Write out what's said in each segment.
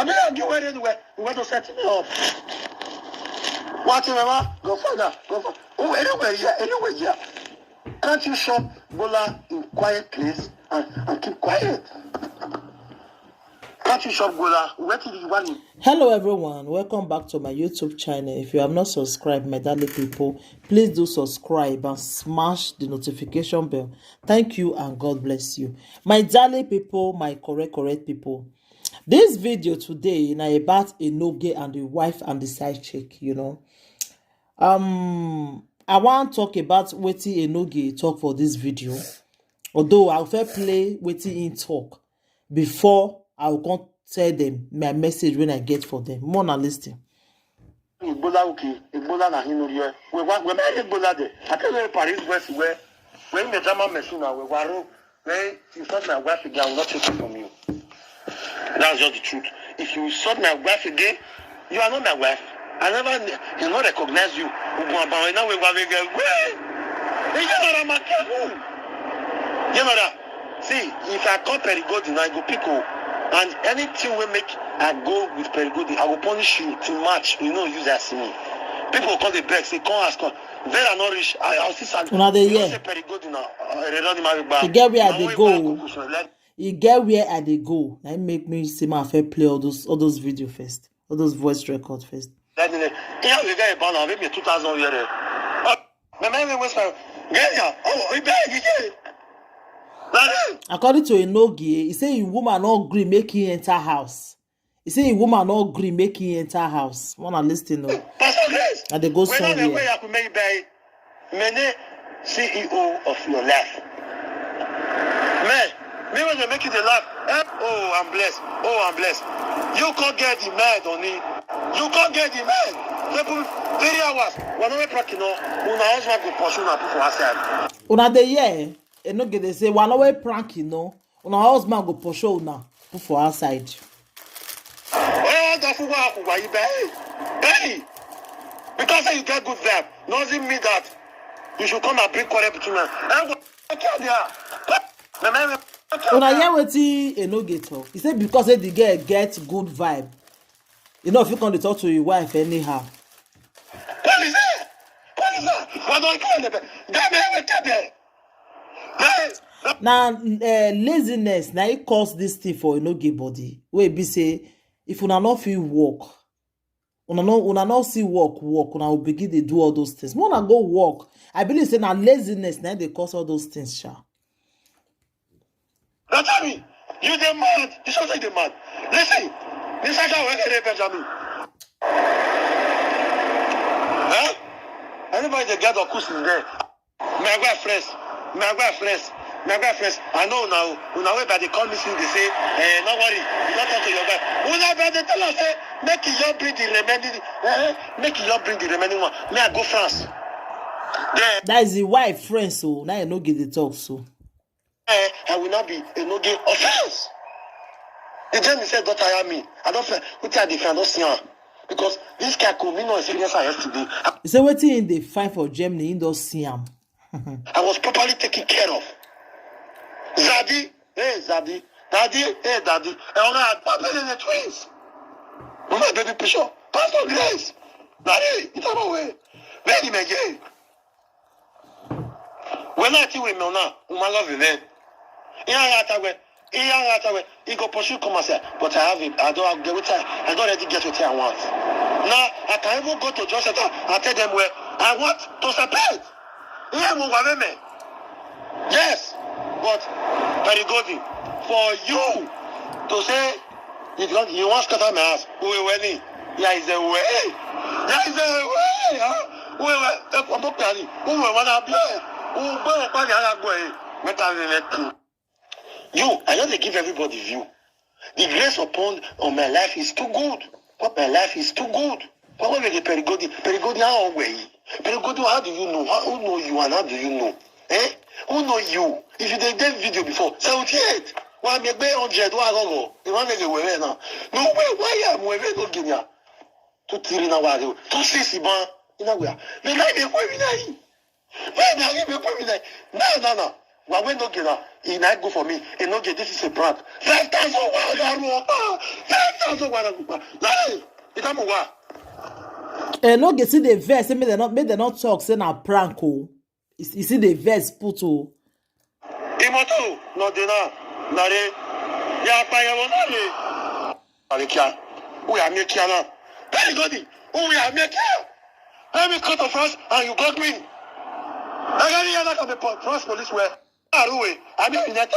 I mean, I'll get anywhere. You want to set me up. What you remember? Go further. Go further. Oh, anywhere, yeah, anywhere, yeah. Can't you shop Bola in quiet place and keep quiet? Can't you shop Bola? Where did you want it? Hello everyone, welcome back to my YouTube channel. If you have not subscribed, my darling people, please do subscribe and smash the notification bell. Thank you and God bless you. My darling people, my correct people. This video today na about Enoge and the wife and the side chick, you know. I want to talk about wetin Enoge talk for this video. Although I'll first play wetin in talk before I will come tell them my message when I get for them. More than listening. Ebola okay, Ebola na hinurie. We make Ebola there. I tell you Paris West where when the German machine now we were where you thought my wife again, I will not take it from you. That's just the truth. If you insult my wife again, you are not my wife. I never not recognize you. Now we were again. You know that. See, if I call Perigodi now, I go pick up. And anything will make I go with Perigodi, I will punish you till March. You know, use that me. People call the back, say, come ask, come. Very not rich. I'll see something. Una dey hear. You get where they go. You get where I dey go. That make me see my fair play all those video first, all those voice record first. Yeah, we get a banner, maybe 2,000 years. According to Enoge, he say a woman not agree make him enter house. He say a woman not agree make him enter house. Wanna listen no? And they go somewhere. CEO of your life. Man, me when they make you the laugh. Oh, I'm blessed. Oh, I'm blessed. You can't get the man, Donnie. You can't get the man. People, 3 hours. When we practice, una husband go pursue na people outside. Una dey hear? Enoge dey say, "One way prank, you know. Una husband go pursue una put for outside." Oh, that's why you hey, because you get good vibe doesn't mean that you should come and bring quarrel between them. Una hear wetin Enoge talk? He say because the girl get good vibe, you know if you come to talk to your wife anyhow. What is it? What is that? What don't you Now laziness na it cause this thing for Enoge body. Wey be say if una no fit work, una no see work, una will begin to do all those things. When una go work, I believe say na laziness na they cause all those things, sha. Now tell me, you the mad. You sound like the mad. Listen, this is how we get Benjamin. Huh? Anybody that get a cushion there? My wife friends. I know now. Una way they call me since they say, no worry, you don't talk to your wife. Una they tell us, say, make you bring the remaining one. May I go France? Yeah. That is the wife friend, so now you no get the talk so. I will not be Enoge offense. The gentleman said, don't tire me. I don't feel what I defend, don't see her. Because this guy could me no experience yesterday. He said, what in the fight for Germany, in those see him. I was properly taken care of. Daddy. Daddy. And I had the twins. My baby Bishop. Pastor Grace. Daddy, it's our way. Very again. When I tell women now, I love you then. He go pursue come and say, but I have it. I don't already get what I want. Now I can even go to Joseph and tell them where I want to separate. Yes, but Perigodi, for you to say you want to scatter my house, there is a way. There is a way, huh? You, I know they give everybody view. The grace upon on my life is too good. What my life is too good. What will the Perigodi how way? Perigodi, how do you know? Who know you and how do you know? Who know you? If you did that video before, 78. Why me be 100? Why go? You want to get away now? No way. Why am I going to Guinea? To tiri na wale. To sisi ban. Ina wea. Me na be kwa mina yi. Me na be kwa mina yi. No. Why we no get that? He not go for me. He no get, this is a prank. 5,000 1. 5,000 1. Lie. It's a what? No get see the verse. Say make they not talk. Say na prank. Oh, you see the verse put. Oh, Imoto no dena. Nare. Ya pa ya wonale. Alikia. We are making now. Very good. We are making. Let me cut the France and you got me. I got the other of the France police were. I mean, in that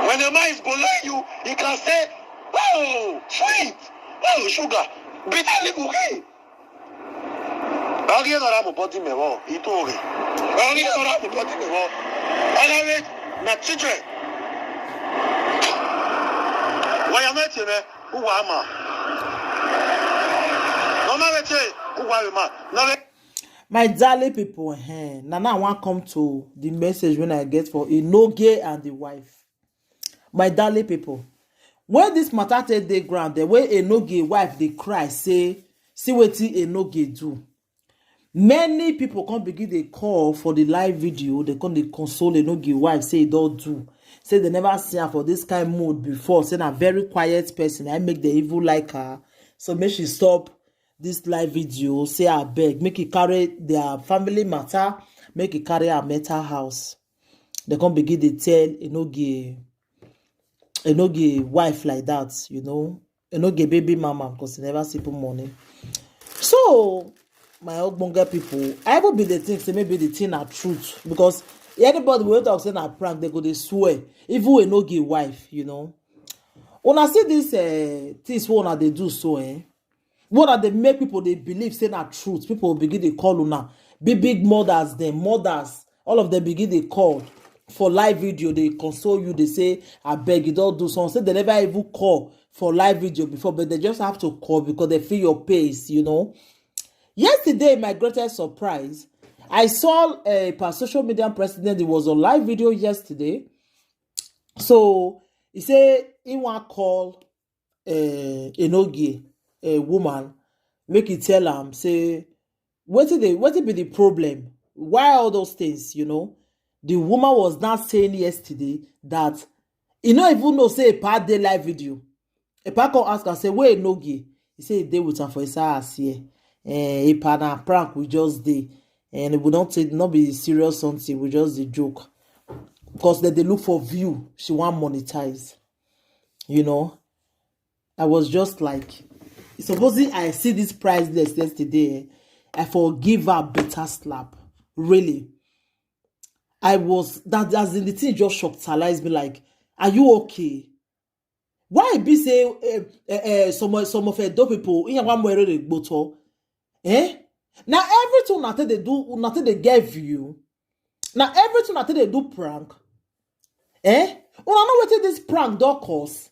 when the man is below you, he can say, oh, sweet, oh, sugar, bitterly cookie. I'll get around body me, oh, he told me. I'll get around body me, oh, I have it, my children. Why am I telling you? Who am I? No matter who am I? No. My darling people, now I want to come to the message when I get for Enoge and the wife. My darling people, when this matter take the ground, the way Enoge wife they cry, say, see what Enoge do. Many people come begin they call for the live video, they come they console Enoge wife, say don't do. Say they never see her for this kind of mood before, say a very quiet person, I make the evil like her. So make she stop this live video, say I beg, make it carry their family matter, make it carry a mental house. They come begin to tell Enoge wife like that, you know, Enoge baby mama, because they never see put money. So my ogbonge people, I will be the thing, say maybe the thing are truth, because anybody will talk say na prank, they go they swear, even Enoge wife, you know. When I see this things what they do so what are they make people they believe say na truth? People begin they call una big mothers, them mothers, all of them begin they call for live video. They console you. They say I beg you don't do something. Say they never even call for live video before, but they just have to call because they feel your pace. You know. Yesterday, my greatest surprise, I saw a social media president. It was on live video yesterday. So he said he want call Enoge. A woman make it tell am say what be the problem, why all those things, you know. The woman was not saying yesterday that he no even know say a part day live video. A part come ask her say where Enoge, he say they with her for his house here, a partner prank we just dey, and we don't take not be serious something, we just the joke because they look for view, she want monetize, you know. I was just like, supposing I see this price list yesterday, I forgive her better slap. Really. I was, that as in the thing just shocked me like, are you okay? Why be say some of the dope people in one way they go now everything nothing they do, nothing they give you. Now everything nothing they do prank. Well, I know what this prank don't cost.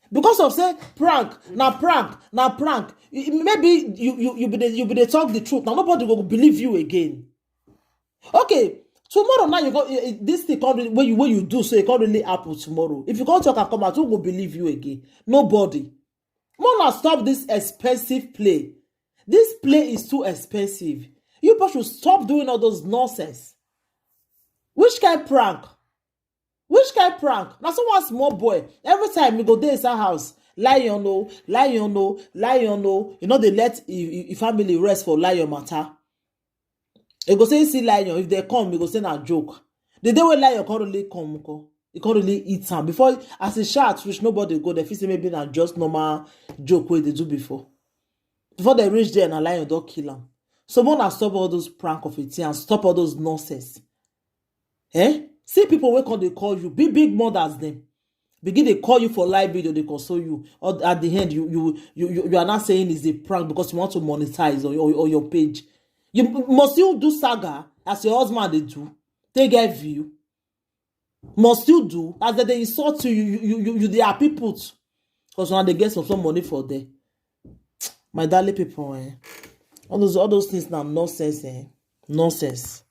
Because of say prank, now prank. Maybe you be they talk the truth. Now nobody will believe you again. Okay, tomorrow now you go this thing can't when you do so it can't really happen tomorrow. If you can't talk and come out, who will believe you again? Nobody. Wanna stop this expensive play. This play is too expensive. You people should stop doing all those nonsense. Which kind of prank? Which kind of prank? Now someone small boy. Every time we go there inside house, lion no. You know they let if family rest for lion matter. They go say see lion. If they come, we go say na joke. The day when lion can't really come, he can't really eat am. Before as a shout, which nobody go, they feel say maybe na just normal joke way they do before. Before they reach there, na lion don't kill am. Someone has stop all those prank of it and stop all those nonsense. See people wey come they call you big mothers them begin they call you for live video, they console you, or at the end you are not saying it's a prank because you want to monetize or your page. You must you do saga as your husband they do, they get view. Must you do as they insult you they are people because now they get some money for them. My darling people, all those things now nonsense, nonsense.